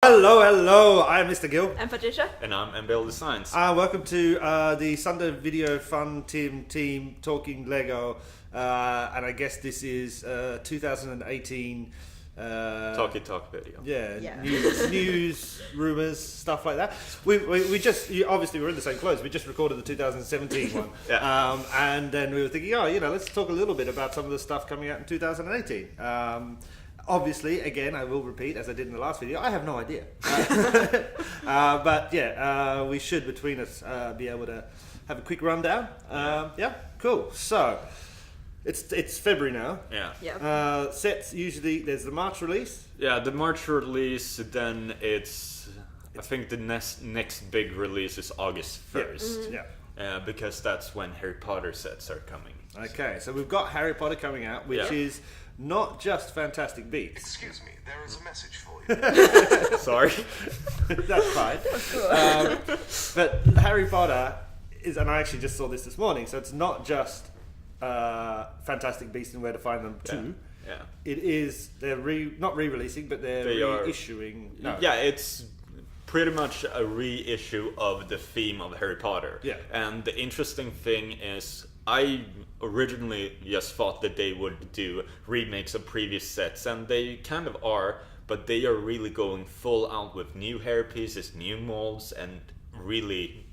Hello, I'm Mr. Gill. I'm Patricia. And I'm Bill Designs. Welcome to the Sunday Video Fun Team Talking Lego. And I guess this is 2018... Talkie Talk video. Yeah. News, rumours, stuff like that. We obviously we're in the same clothes. We just recorded the 2017 one. Yeah. And then we were thinking, let's talk a little bit about some of the stuff coming out in 2018. Obviously, again, I will repeat, as I did in the last video, I have no idea. But yeah, we should, between us, be able to have a quick rundown. Yeah, cool. So, it's February now. Yeah. Yep. Sets, usually, there's the March release. Yeah, the March release, then I think the next big release is August 1st. Yeah. Because that's when Harry Potter sets are coming. Okay, so we've got Harry Potter coming out, which is not just Fantastic Beasts. Excuse me, there is a message for you. Sorry. That's fine. But Harry Potter is, and I actually just saw this morning, so it's not just Fantastic Beasts and Where to Find Them 2. Yeah. It is, they're not re-releasing, but they're reissuing. No. Yeah, it's pretty much a reissue of the theme of Harry Potter. Yeah. And the interesting thing is, I originally just thought that they would do remakes of previous sets, and they kind of are, but they are really going full out with new hair pieces, new molds, and really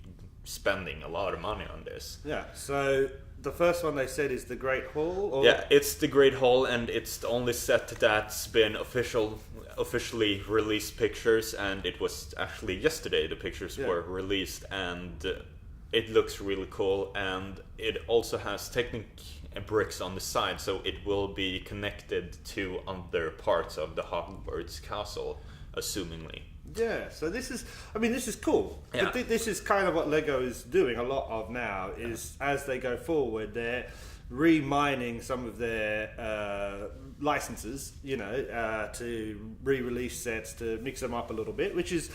spending a lot of money on this. Yeah, so the first one they said is the Great Hall? Or? Yeah, it's the Great Hall, and it's the only set that's been officially released pictures, and it was actually yesterday the pictures were released, and it looks really cool, and it also has Technic bricks on the side, so it will be connected to other parts of the Hogwarts castle, assumingly. Yeah, so this is cool. Yeah. But this is kind of what Lego is doing a lot of now, is as they go forward, they're remining some of their licenses, to re-release sets, to mix them up a little bit, which is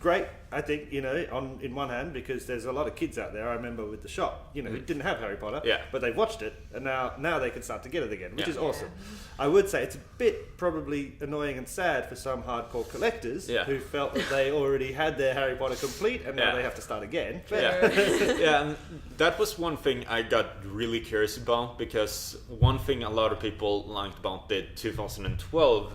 great, I think, in one hand, because there's a lot of kids out there, I remember with the shop, who didn't have Harry Potter, but they watched it, and now they can start to get it again, which is awesome. I would say it's a bit probably annoying and sad for some hardcore collectors who felt that they already had their Harry Potter complete, and now they have to start again. And that was one thing I got really curious about, because one thing a lot of people liked about the 2012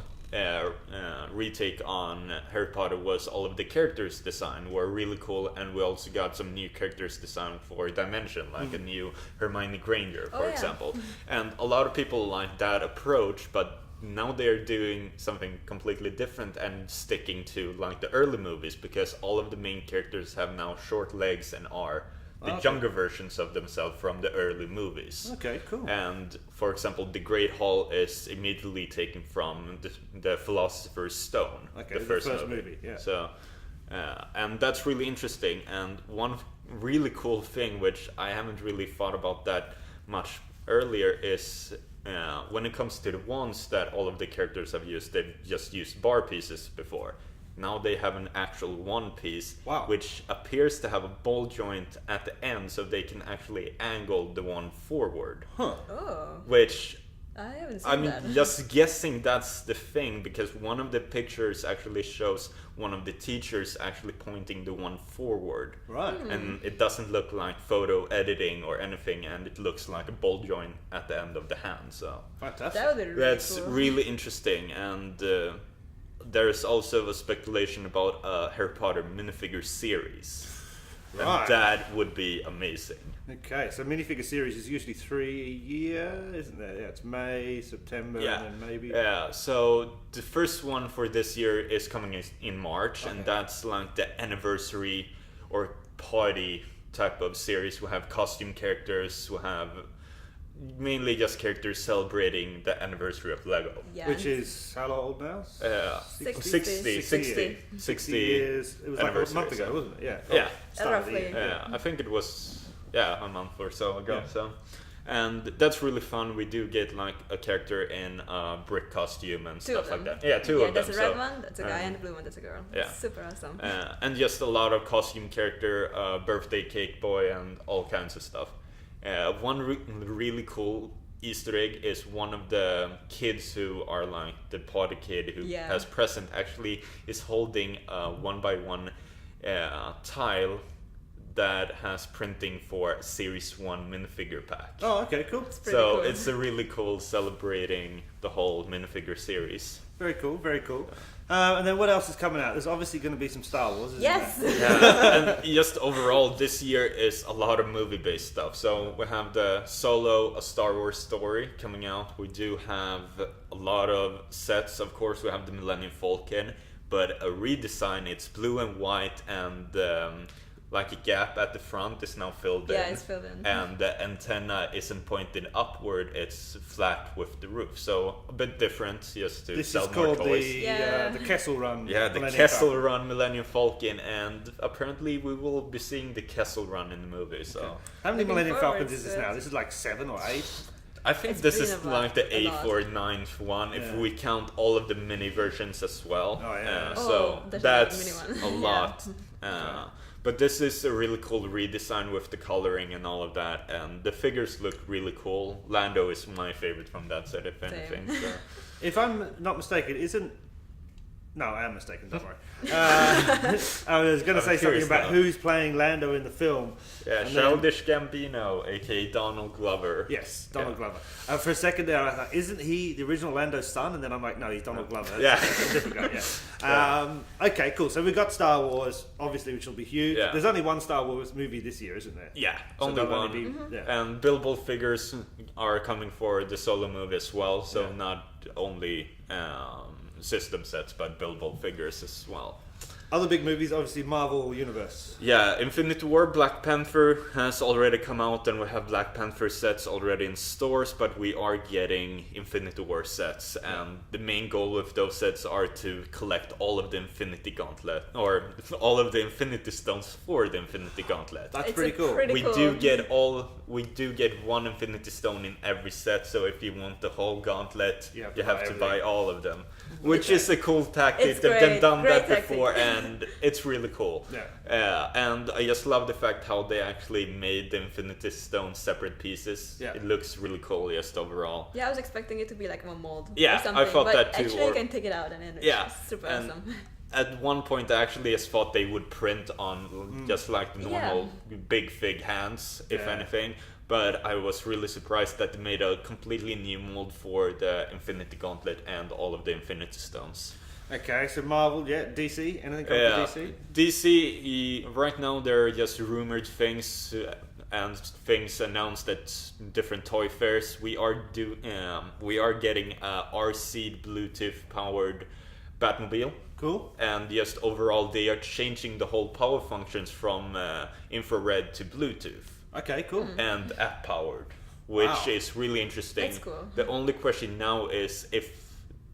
retake on Harry Potter was all of the characters design were really cool, and we also got some new characters design for Dimension, like a new Hermione Granger, for example. And a lot of people like that approach, but now they're doing something completely different and sticking to like the early movies, because all of the main characters have now short legs and are the younger versions of themselves from the early movies. Okay, cool. And for example, the Great Hall is immediately taken from the Philosopher's Stone, the first movie. Yeah. So, and that's really interesting. And one really cool thing, which I haven't really thought about that much earlier, is when it comes to the wands that all of the characters have used, they've just used bar pieces before. Now they have an actual one piece, which appears to have a ball joint at the end, so they can actually angle the one forward. Which, I haven't seen that. Just guessing that's the thing, because one of the pictures actually shows one of the teachers actually pointing the one forward. Right. And it doesn't look like photo editing or anything, and it looks like a ball joint at the end of the hand. So fantastic. That would be really that's cool. really interesting, and there's also a speculation about a Harry Potter minifigure series. Right. And that would be amazing. Okay, so minifigure series is usually 3 a year, isn't there? Yeah, it's May, September, and then maybe... Yeah, so the first one for this year is coming in March, and that's like the anniversary or party type of series. We have costume characters, we have mainly just characters celebrating the anniversary of Lego. Yeah. Which is how old now? 60 years. It was like a month ago, wasn't it? Yeah. Roughly. I think it was a month or so ago. So, and that's really fun. We do get like a character in a brick costume and stuff like that. Yeah, two of them. There's a red one, that's a guy, and a blue one, that's a girl. Yeah. Super awesome. And just a lot of costume character, birthday cake boy, and all kinds of stuff. One really cool Easter egg is one of the kids who are like the party kid who has present actually is holding a 1x1 tile that has printing for Series 1 minifigure pack. Oh, okay, cool. So cool. it's a really cool celebrating the whole minifigure series. Very cool, very cool. And then what else is coming out? There's obviously going to be some Star Wars, isn't Yes. there? Yeah, and just overall, this year is a lot of movie-based stuff. So we have the Solo, a Star Wars story coming out. We do have a lot of sets. Of course, we have the Millennium Falcon, but a redesign. It's blue and white, and like a gap at the front is now filled in. Yeah, it's filled in. And the antenna isn't pointed upward, it's flat with the roof. So a bit different, just to This sell is more called toys. the Kessel Run. Yeah, the Millennium Kessel Falcon. Run Millennium Falcon, and apparently we will be seeing the Kessel Run in the movie. So How many Looking Millennium forward Falcons is to this it. now? This is like 7 or 8. I think It's this been is a lot- like the a 8th lot. or 9th one, if Yeah. we count all of the mini versions as well. Oh, yeah. So there's that's a mini a one. lot. But this is a really cool redesign with the coloring and all of that, and the figures look really cool. Lando is my favorite from that set, if anything. So. If I'm not mistaken, isn't... No, I am mistaken, don't worry. I was going to say something curious about now. who's playing Lando in the film. Yeah, And then- Childish Gambino, aka Donald Glover. Yes, Donald Yeah. Glover. For a second there, I thought, isn't he the original Lando's son? And then I'm like, no, he's Donald Glover. Yeah. That's a different guy, yeah. Okay, cool. So we've got Star Wars, obviously, which will be huge. Yeah. There's only one Star Wars movie this year, isn't there? Yeah, So only there'll one. be- yeah. And billable figures are coming for the solo movie as well, so Yeah. not only system sets, but billable figures as well. Other big movies, obviously, Marvel Universe. Yeah, Infinity War, Black Panther has already come out, and we have Black Panther sets already in stores, but we are getting Infinity War sets, and the main goal with those sets are to collect all of the Infinity Gauntlet, or all of the Infinity Stones for the Infinity Gauntlet. That's It's pretty a cool. pretty We cool. do get one Infinity Stone in every set, so if you want the whole gauntlet, You have you to have buy to everything. buy all of them. Which is a cool tactic. It's They've great. done Great that before, tactic. and it's really cool. Yeah. And I just love the fact how they actually made the Infinity Stone separate pieces. Yeah. It looks really cool just overall. Yeah, I was expecting it to be like a mold Yeah, or I something, thought but that too, actually or- you can take it out and it's Yeah, super and- awesome. At one point, I actually just thought they would print on just like the normal big fig hands, if Yeah. anything. But I was really surprised that they made a completely new mold for the Infinity Gauntlet and all of the Infinity Stones. Okay, so Marvel, yeah, DC, anything coming for DC? DC, right now there are just rumored things and things announced at different toy fairs. We are getting a RC Bluetooth powered Batmobile. Cool. And just overall they are changing the whole power functions from infrared to Bluetooth Okay, cool. and app powered, which Wow. is really interesting. That's cool. The only question now is if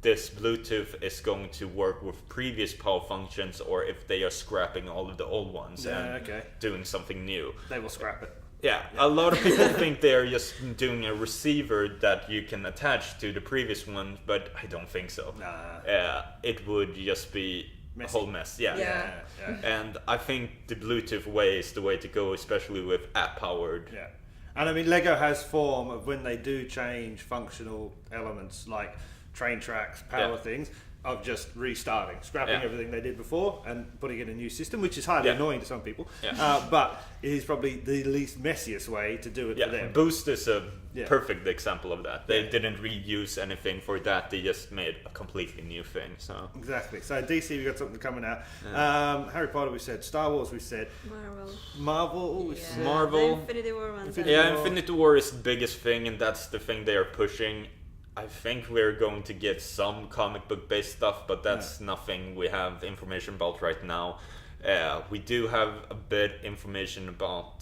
this Bluetooth is going to work with previous power functions or if they are scrapping all of the old ones Yeah, and okay. doing something new. They will scrap it. Yeah, a lot of people think they're just doing a receiver that you can attach to the previous one, but I don't think so. Nah. It would just be Messy. a whole mess. Yeah. Yeah. And I think the Bluetooth way is the way to go, especially with app powered. Yeah. And I mean, Lego has form of when they do change functional elements like train tracks, power Yeah. things, of just restarting, scrapping Yeah. everything they did before and putting in a new system, which is highly Yeah. annoying to some people. Yeah. But it is probably the least messiest way to do it for Yeah, them. Boost is a Yeah. perfect example of that. They Yeah. didn't reuse anything for that. They just made a completely new thing. So Exactly. So DC, we got something coming out. Harry Potter, we said. Star Wars, we said. Marvel, we said. Marvel. The Infinity War ones. Infinity yeah, War. Infinity War is the biggest thing, and that's the thing they are pushing. I think we're going to get some comic book based stuff, but that's nothing we have information about right now. We do have a bit information about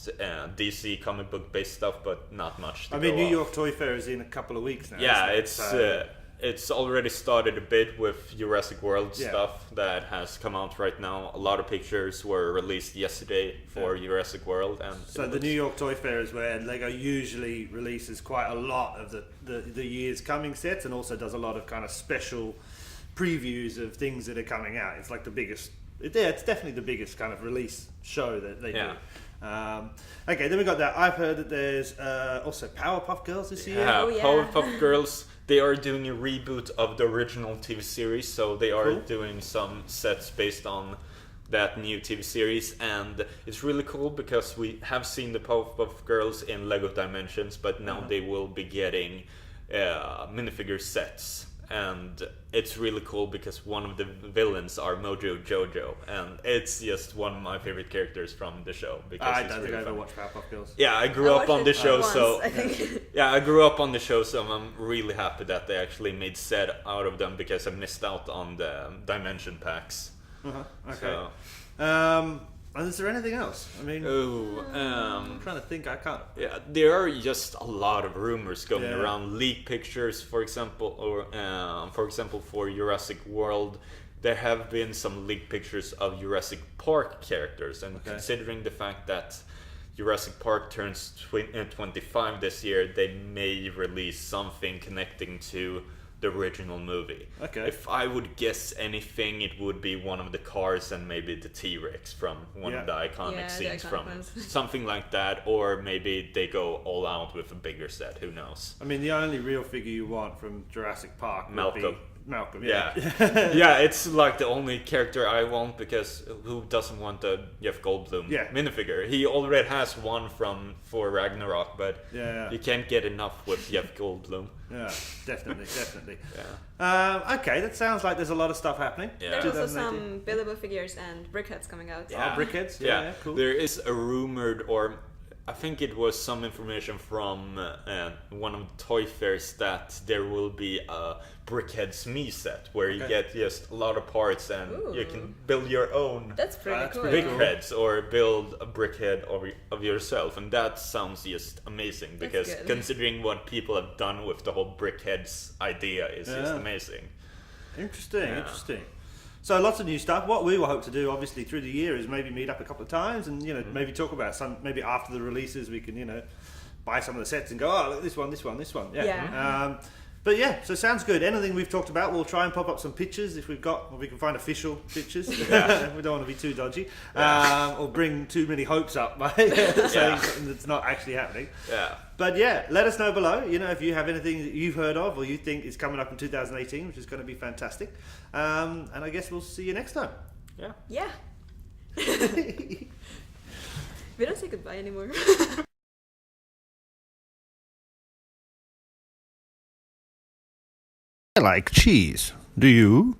DC comic book based stuff, but not much. To I mean, go New off. York Toy Fair is in a couple of weeks now. Yeah, isn't it? it's So- it's already started a bit with Jurassic World Yeah. stuff that has come out right now. A lot of pictures were released yesterday for Jurassic World, and So it the looks- New York Toy Fair is where Lego usually releases quite a lot of the year's coming sets, and also does a lot of kind of special previews of things that are coming out. It's like the biggest it's definitely the biggest kind of release show that they Yeah. do. Okay, then we got that. I've heard that there's also Powerpuff Girls this year. Yeah, Oh, yeah. Powerpuff Girls. They are doing a reboot of the original TV series, so they are Cool. doing some sets based on that new TV series, and it's really cool because we have seen the Powerpuff Girls in Lego Dimensions, but now they will be getting minifigure sets. And it's really cool because one of the villains are Mojo Jojo, and it's just one of my favorite characters from the show. Because I it's don't think really I ever funny. watched Powerpuff Girls. Yeah, I grew I up on watched the it show, once, so I think. yeah, I grew up on the show, so I'm really happy that they actually made set out of them because I missed out on the dimension packs. Okay. So, And is there anything else? I mean, I'm trying to think. I can't. yeah, there are just a lot of rumors going Yeah. around. Leak pictures, for example, or for Jurassic World, there have been some leaked pictures of Jurassic Park characters, and considering the fact that Jurassic Park turns 25 this year, they may release something connecting to the original movie. Okay. If I would guess anything, it would be one of the cars and maybe the T-Rex from one of the iconic Yeah, the scenes iconic from ones. something like that, or maybe they go all out with a bigger set. Who knows? I mean, the only real figure you want from Jurassic Park would Malcolm. be Malcolm. Yeah, Yeah. yeah, it's like the only character I want because who doesn't want a Jeff Goldblum Yeah. minifigure? He already has one from for Ragnarok, but Yeah. you can't get enough with Jeff Goldblum. Yeah, definitely, definitely. Yeah. Okay, that sounds like there's a lot of stuff happening. Yeah. There's also 2018. some buildable figures and brickheads coming out. Yeah. Brickheads? Yeah, cool. There is a rumored, or I think it was some information from one of the toy fairs that there will be a Brickheads Me set where you get just a lot of parts and you can build your own That's pretty That's cool. pretty brickheads or build a brickhead of yourself, and that sounds just amazing because good. considering what people have done with the whole brickheads idea is just amazing. Interesting, interesting. So lots of new stuff. What we will hope to do, obviously, through the year is maybe meet up a couple of times and maybe talk about some. Maybe after the releases, we can buy some of the sets and go, oh, look, this one, this one, this one. Yeah. But yeah, so sounds good. Anything we've talked about, we'll try and pop up some pictures if we can find official pictures. We don't want to be too dodgy, or bring too many hopes up by saying something that's not actually happening. Yeah. But yeah, let us know below. If you have anything that you've heard of or you think is coming up in 2018, which is going to be fantastic. And I guess we'll see you next time. Yeah. Yeah. We don't say goodbye anymore. I like cheese. Do you?